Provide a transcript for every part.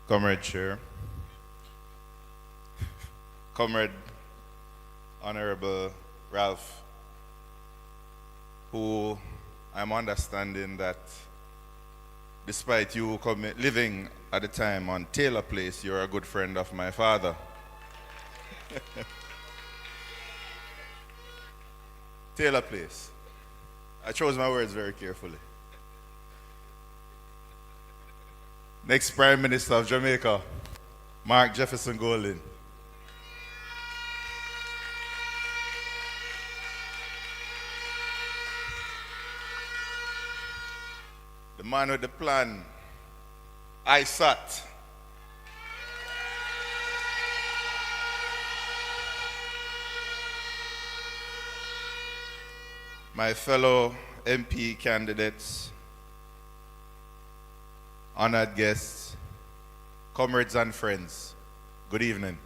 Comrade Chair, Comrade Honorable Ralph, who I'm understanding that despite you living at the time on Taylor Place, you're a good friend of my father. Taylor Place. I chose my words very carefully. Next Prime Minister of Jamaica, Mark Jefferson Golding. The man with the plan, I sat. My fellow MP candidates, honored guests, comrades and friends, good evening.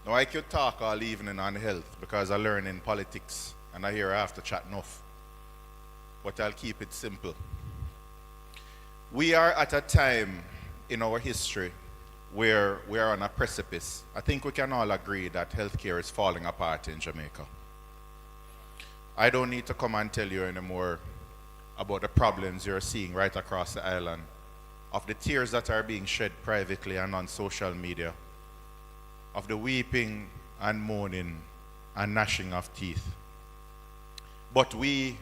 Now I could talk all evening on health because I learn in politics and I hear I have to chat enough. But I'll keep it simple. We are at a time in our history where we are on a precipice. I think we can all agree that healthcare is falling apart in Jamaica. I don't need to come and tell you anymore about the problems you're seeing right across the island, of the tears that are being shed privately and on social media, of the weeping and moaning and gnashing of teeth. But we,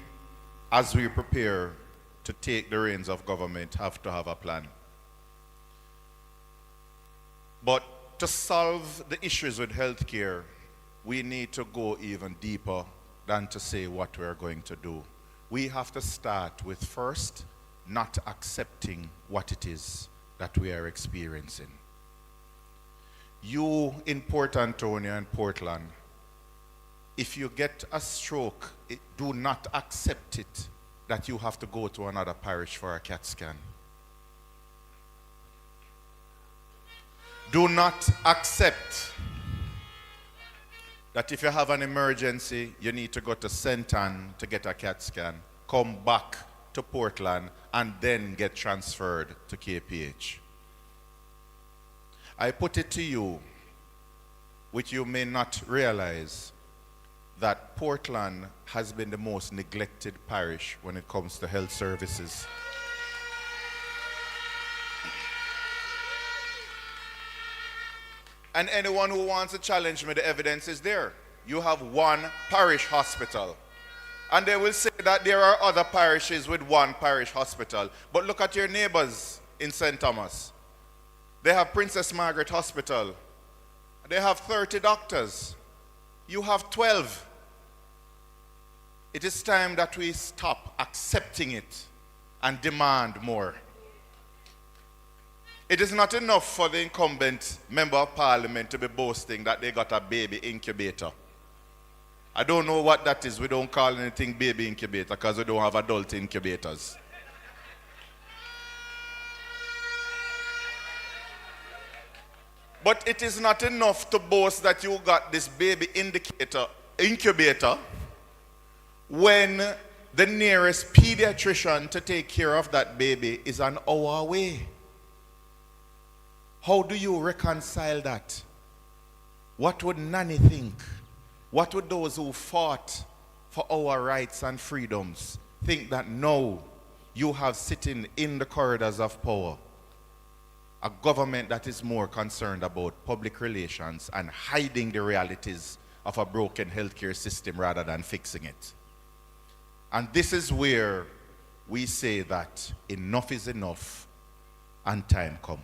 as we prepare to take the reins of government, have to have a plan. But to solve the issues with healthcare, we need to go even deeper than to say what we're going to do. We have to start with first, not accepting what it is that we are experiencing. You in Port Antonio and Portland, if you get a stroke, do not accept it that you have to go to another parish for a CAT scan. Do not accept that if you have an emergency, you need to go to St. Ann to get a CAT scan, come back to Portland, and then get transferred to KPH. I put it to you, which you may not realize, that Portland has been the most neglected parish when it comes to health services. And anyone who wants to challenge me, the evidence is there. You have one parish hospital. And they will say that there are other parishes with one parish hospital. But look at your neighbors in St. Thomas. They have Princess Margaret Hospital. They have 30 doctors. You have 12. It is time that we stop accepting it and demand more. It is not enough for the incumbent member of parliament to be boasting that they got a baby incubator. I don't know what that is. We don't call anything baby incubator because we don't have adult incubators. But it is not enough to boast that you got this baby incubator when the nearest pediatrician to take care of that baby is an hour away. How do you reconcile that? What would Nanny think? What would those who fought for our rights and freedoms think that now you have sitting in the corridors of power a government that is more concerned about public relations and hiding the realities of a broken healthcare system rather than fixing it? And this is where we say that enough is enough and time come.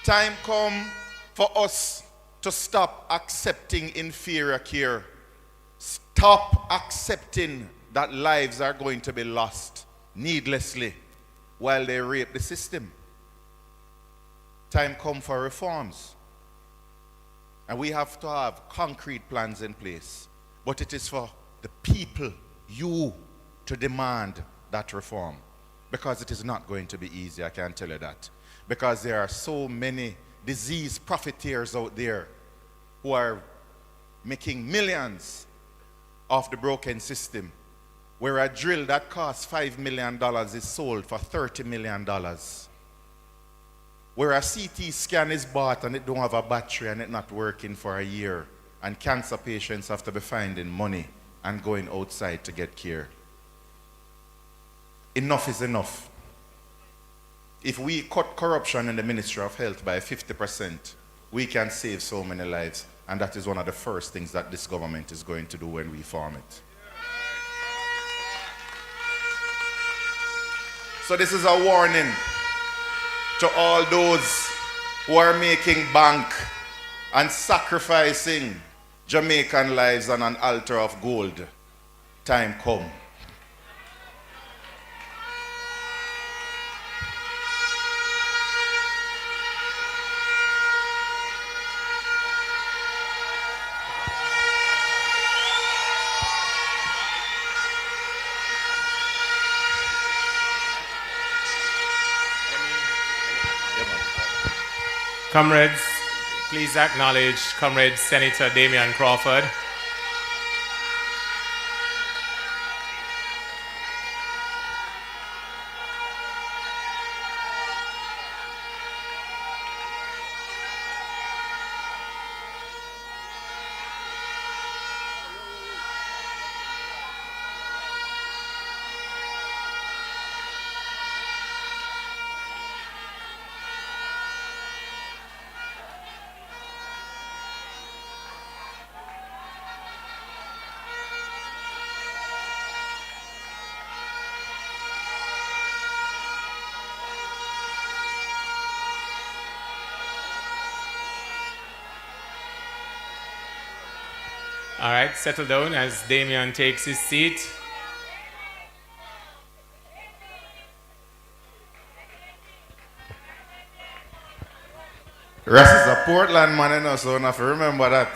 Time come for us to stop accepting inferior care. Stop accepting that lives are going to be lost needlessly while they rape the system. Time come for reforms. And we have to have concrete plans in place. But it is for the people, you, to demand that reform. Because it is not going to be easy, I can tell you that. Because there are so many disease profiteers out there who are making millions off the broken system where a drill that costs $5 million is sold for $30 million. Where a CT scan is bought and it don't have a battery and it not working for a year, and cancer patients have to be finding money and going outside to get care. Enough is enough. If we cut corruption in the Ministry of Health by 50%, we can save so many lives, and that is one of the first things that this government is going to do when we form it. So this is a warning to all those who are making bank and sacrificing Jamaican lives on an altar of gold. Time come. Comrades, please acknowledge Comrade Senator Damien Crawford. All right, settle down as Damien takes his seat. Russ is a Portland man, you know, so you have to remember that.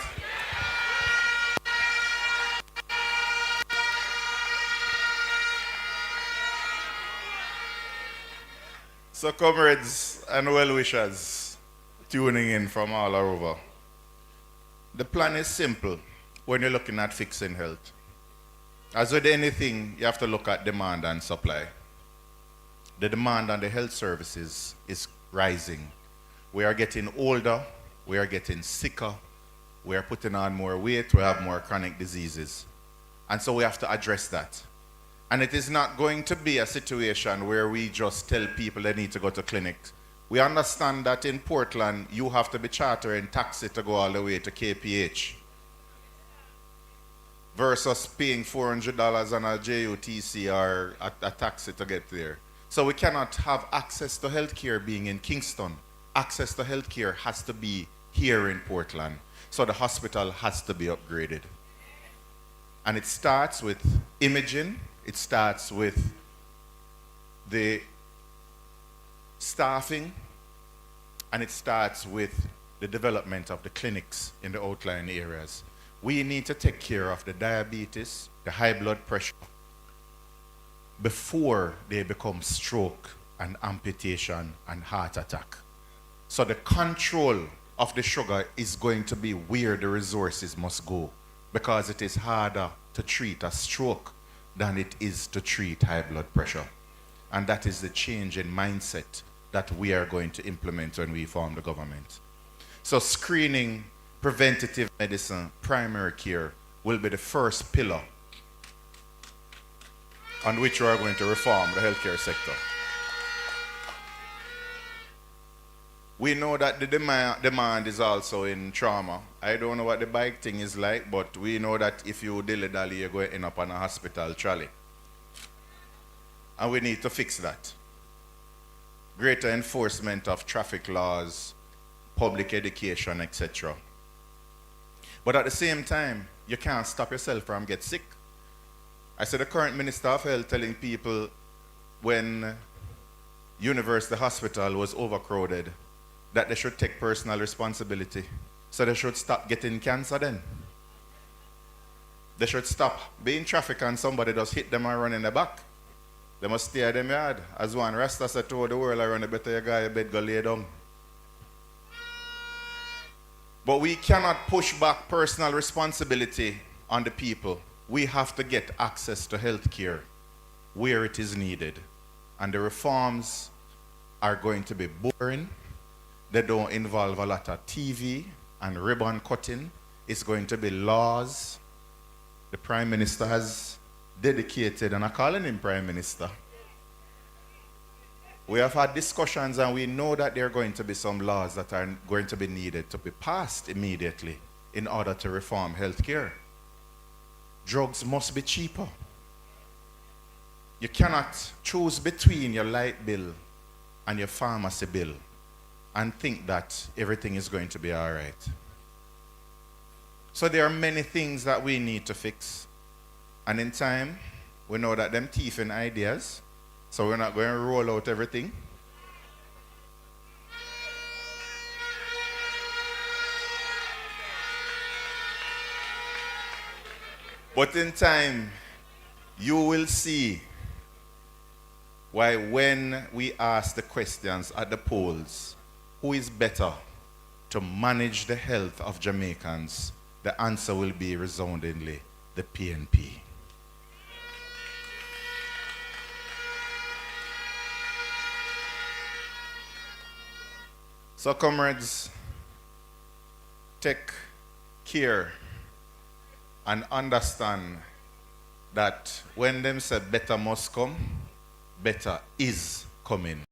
So comrades and well-wishers tuning in from all over, the plan is simple when you're looking at fixing health. As with anything, you have to look at demand and supply. The demand on the health services is rising. We are getting older, we are getting sicker, we are putting on more weight, we have more chronic diseases. And so we have to address that. And it is not going to be a situation where we just tell people they need to go to clinic. We understand that in Portland, you have to be chartering taxi to go all the way to KPH versus paying $400 on a JUTC or a taxi to get there. So we cannot have access to healthcare being in Kingston. Access to healthcare has to be here in Portland. So the hospital has to be upgraded. And it starts with imaging, it starts with the staffing, and it starts with the development of the clinics in the outlying areas. We need to take care of the diabetes, the high blood pressure, before they become stroke and amputation and heart attack. So the control of the sugar is going to be where the resources must go, because it is harder to treat a stroke than it is to treat high blood pressure. And that is the change in mindset that we are going to implement when we form the government. So screening, preventative medicine, primary care will be the first pillar on which we are going to reform the healthcare sector. We know that the demand is also in trauma. I don't know what the bike thing is like, but we know that if you dilly-dally, you're going to end up on a hospital trolley. And we need to fix that. Greater enforcement of traffic laws, public education, etc. But at the same time, you can't stop yourself from getting sick. I said the current Minister of Health telling people when University Hospital was overcrowded that they should take personal responsibility. So they should stop getting cancer then. They should stop being trafficked and somebody just hit them and run in the back. They must stay at them yard. As one Rasta said to the world around, the better you guy your bed go lay down. But we cannot push back personal responsibility on the people we have to get access to health care where it is needed. And the reforms are going to be boring. They don't involve a lot of TV and ribbon cutting. It's going to be laws. The Prime Minister has dedicated, and I'm calling him Prime Minister. We have had discussions and we know that there are going to be some laws that are going to be needed to be passed immediately in order to reform healthcare. Drugs must be cheaper. You cannot choose between your light bill and your pharmacy bill and think that everything is going to be all right. So there are many things that we need to fix. And in time, we know that them thief in ideas, so we're not going to roll out everything. But in time, you will see why when we ask the questions at the polls, who is better to manage the health of Jamaicans, the answer will be resoundingly the PNP. So comrades, take care and understand that when them say better must come, better is coming.